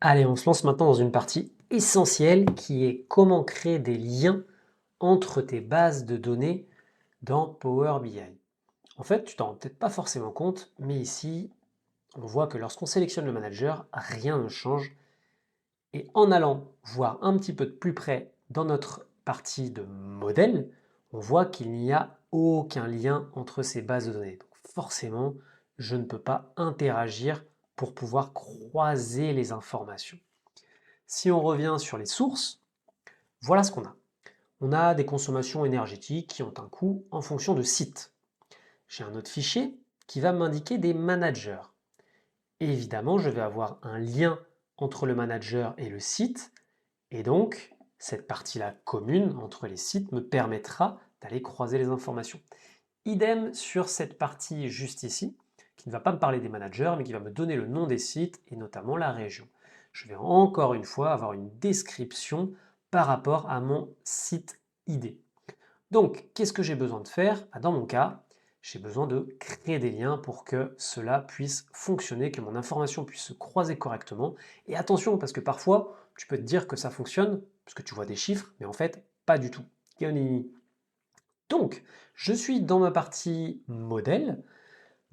Allez, on se lance maintenant dans une partie essentielle qui est comment créer des liens entre tes bases de données dans Power BI. En fait, tu t'en rends peut-être pas forcément compte, mais ici, on voit que lorsqu'on sélectionne le manager, rien ne change. Et en allant voir un petit peu de plus près dans notre partie de modèle, on voit qu'il n'y a aucun lien entre ces bases de données. Donc forcément, je ne peux pas interagir pour pouvoir croiser les informations. Si on revient sur les sources, voilà ce qu'on a. On a des consommations énergétiques qui ont un coût en fonction de site. J'ai un autre fichier qui va m'indiquer des managers. Et évidemment, je vais avoir un lien entre le manager et le site. Et donc, cette partie-là commune entre les sites me permettra d'aller croiser les informations. Idem sur cette partie juste ici, qui ne va pas me parler des managers, mais qui va me donner le nom des sites et notamment la région. Je vais encore une fois avoir une description par rapport à mon site ID. Donc, qu'est-ce que j'ai besoin de faire? Dans mon cas, j'ai besoin de créer des liens pour que cela puisse fonctionner, que mon information puisse se croiser correctement. Et attention, parce que parfois, tu peux te dire que ça fonctionne, parce que tu vois des chiffres, mais en fait, pas du tout. Donc, je suis dans ma partie modèle.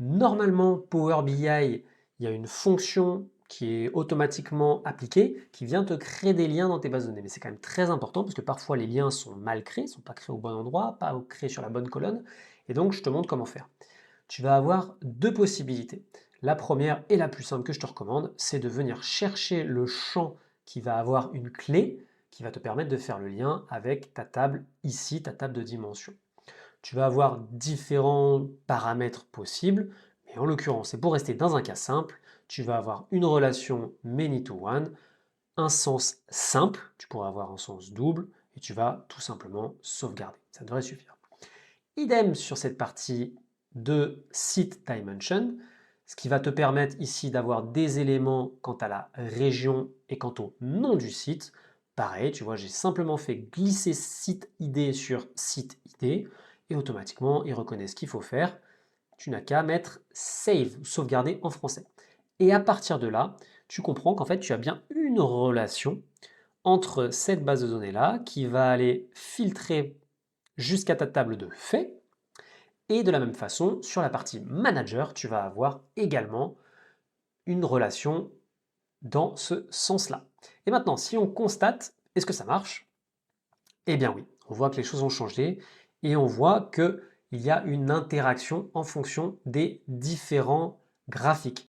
Normalement, Power BI, il y a une fonction qui est automatiquement appliquée, qui vient te créer des liens dans tes bases de données. Mais c'est quand même très important parce que parfois les liens sont mal créés, ne sont pas créés au bon endroit, pas créés sur la bonne colonne. Et donc, je te montre comment faire. Tu vas avoir deux possibilités. La première et la plus simple que je te recommande, c'est de venir chercher le champ qui va avoir une clé qui va te permettre de faire le lien avec ta table ici, ta table de dimension. Tu vas avoir différents paramètres possibles, mais en l'occurrence, et pour rester dans un cas simple, tu vas avoir une relation many to one, un sens simple, tu pourras avoir un sens double, et tu vas tout simplement sauvegarder. Ça devrait suffire. Idem sur cette partie de Site Dimension, ce qui va te permettre ici d'avoir des éléments quant à la région et quant au nom du site. Pareil, tu vois, j'ai simplement fait glisser site ID sur site ID et automatiquement, il reconnaît ce qu'il faut faire. Tu n'as qu'à mettre Save, sauvegarder en français. Et à partir de là, tu comprends qu'en fait, tu as bien une relation entre cette base de données-là qui va aller filtrer jusqu'à ta table de faits. Et de la même façon, sur la partie manager, tu vas avoir également une relation dans ce sens-là. Et maintenant, si on constate, est-ce que ça marche? Eh bien oui, on voit que les choses ont changé et on voit qu'il y a une interaction en fonction des différents graphiques.